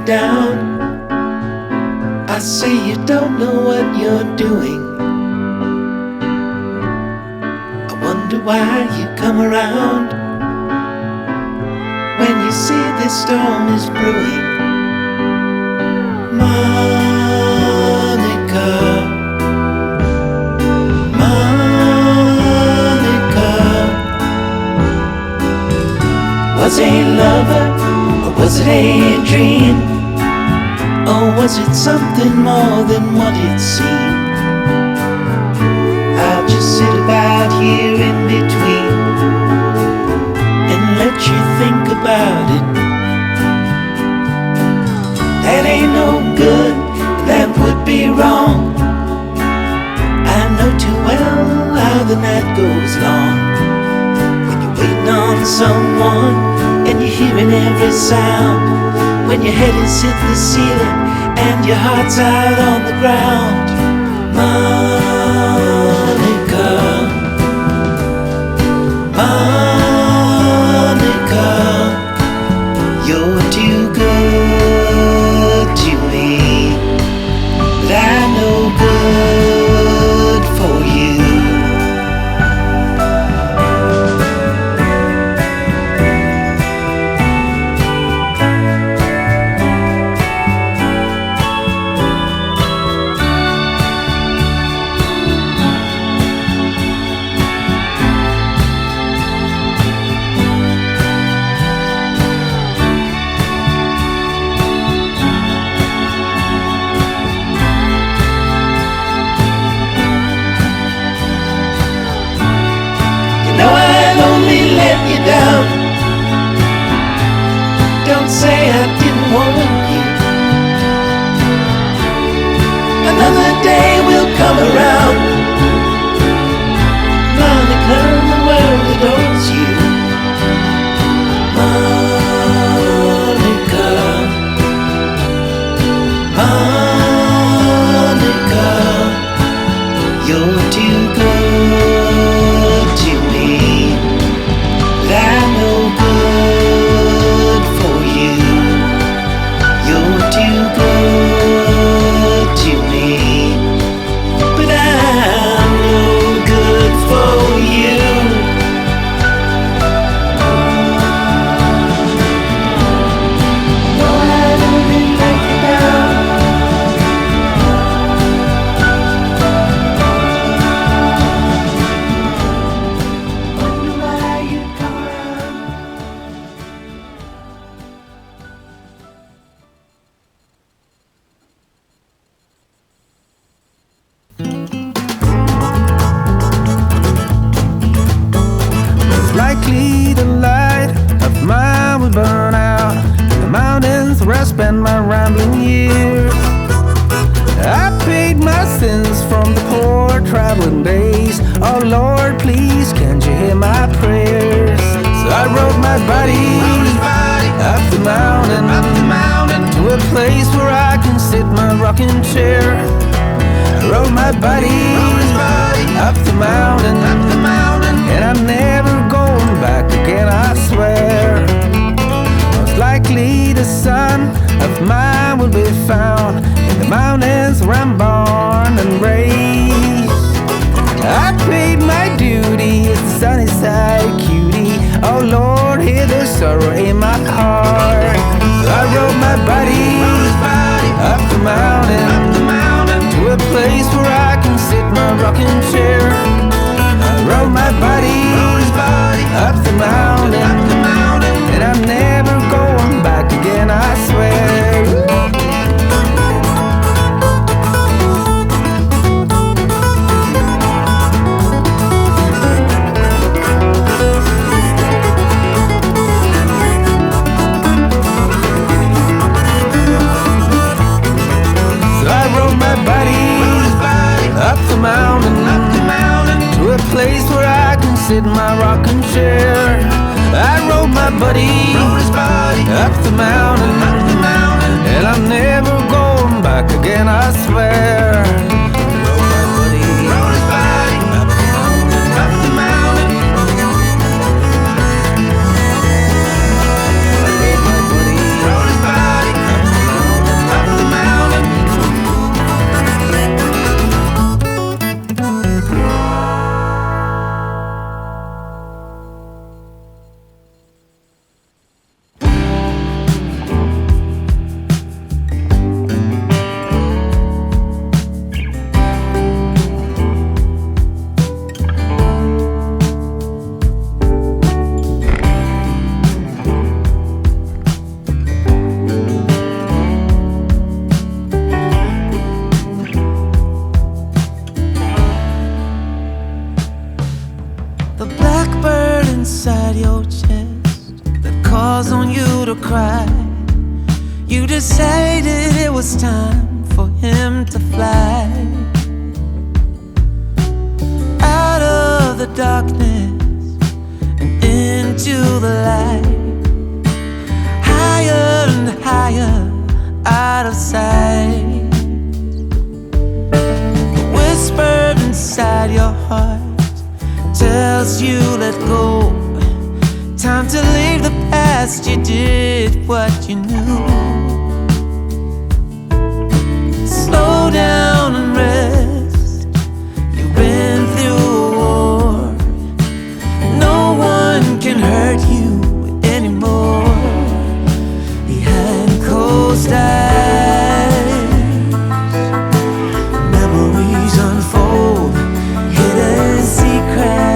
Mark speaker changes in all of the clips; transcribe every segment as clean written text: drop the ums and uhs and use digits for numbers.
Speaker 1: down. I say you don't know what you're doing. I wonder why you come around when you see this storm is brewing. Monica, Monica, was a lover or was it a dream? Or was it something more than what it seemed? I'll just sit about here in between and let you think about it. That ain't no good, that would be wrong. I know too well how the night goes long. When you're waiting on someone and you're hearing every sound, when your head is hit the ceiling and your heart's out on the ground. Monica, Monica, you're too good to me, but I'm no good for you. Down. Don't say I didn't want you. Another day will come around. Monica, the world adores you. Monica, Monica, you're too good to me. I'm no good for you. You're too good to me, but I'm no good for you. No, I don't really like you now. Wonder why you come around.
Speaker 2: Most likely the light of mine will burn out in the mountains where I spend my rambling years. I paid my sins from the poor traveling days. Oh Lord, please, can't you hear my prayers? So I rode my body up the mountain to a place where I can sit my rocking chair. I rode my body up the mountain, and I'm never going back again, I swear. Most likely the son of mine will be found in the mountains where I'm born and raised. I paid my duty as the sunny side cutie. Oh Lord, hear the sorrow in my heart. So I rode my body up the mountain to a place where I can sit my rocking chair. I rode my body up the mountain, and I'm never going back again, I swear. So I rode my body up the mountain to a place where I can sit in my rocking chair. I rode my buddy up the mountain, and I'm never going back again, I swear. Rode my buddy up the mountain. I rode my buddy up the mountain. calls on you to cry. You decided it was time for him to fly out of the darkness and into the light, higher and higher out of sight. The whisper inside your heart tells you let go. Time to leave the past, you did what you knew. Slow down and rest, you've been through a war. No one can hurt you anymore. Behind closed eyes, memories unfold, hidden secrets.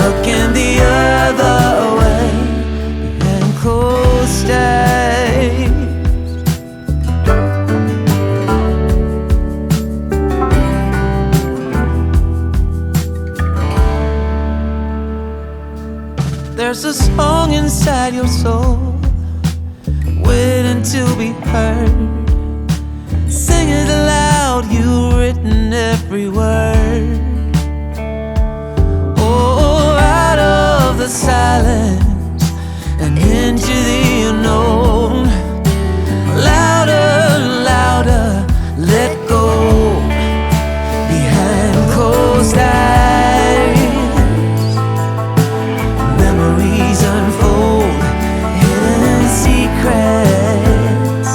Speaker 2: Looking the other way behind closed eyes. There's a song inside your soul waiting to be heard. Sing it aloud, you've written every word. The silence and into the unknown. Louder, louder, let go. Behind closed eyes, memories unfold, hidden secrets,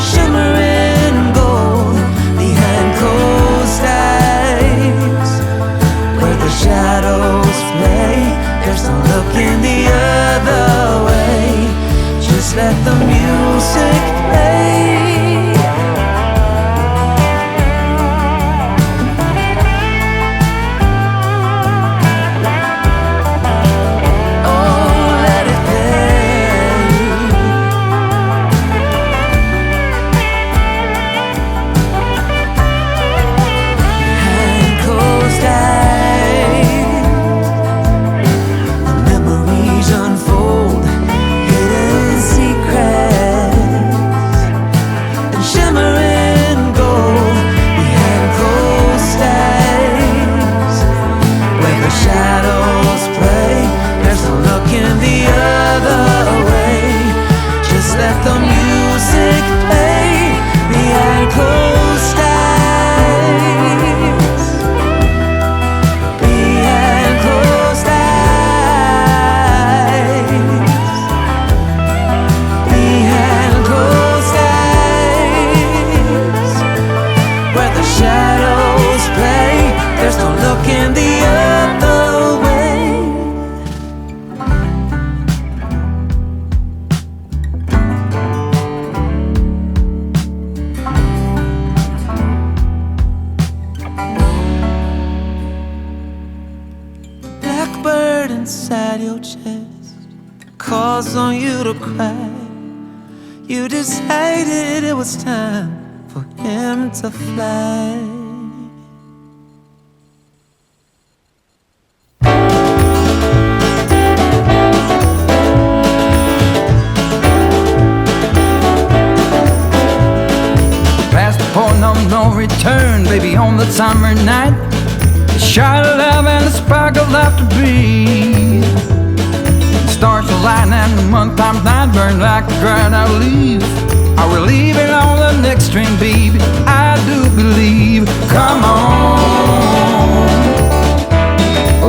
Speaker 2: shimmering gold. Behind closed eyes, where the shadows play. There's no looking the other way. Just let the music play. Oh, let it play. Behind closed eyes, unfold, hidden secrets and shimmering gold. Behind closed eyes, where the shadows play, there's no looking the other way. Just let the music play. Behind closed eyes, behind closed eyes, behind closed eyes, where the shadows play, there's no looking the other way. Blackbird inside your chest calls on you to cry. You decided it was time for him to fly. Past the point of no return, baby, on the summer night. The shot of love and the spark of love to breathe. The stars align and the month times night burn like a dried out leaf. Are we leaving on the next train, baby? I do believe. Come on,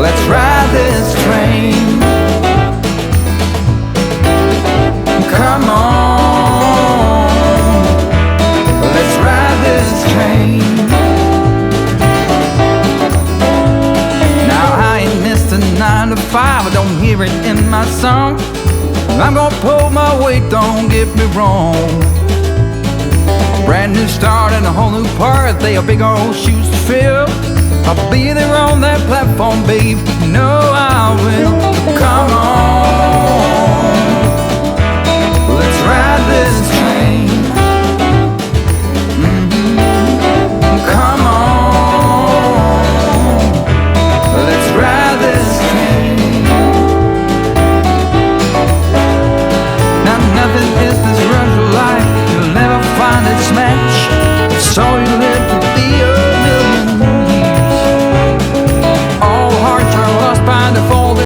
Speaker 2: let's ride this train. Come on, let's ride this train. Now I ain't missed a 9 to 5, I don't hear it in my song. I'm gonna pull my weight, don't get me wrong. Brand new start and a whole new part, they are big old shoes to fill. I'll be there on that platform, babe, you know I will.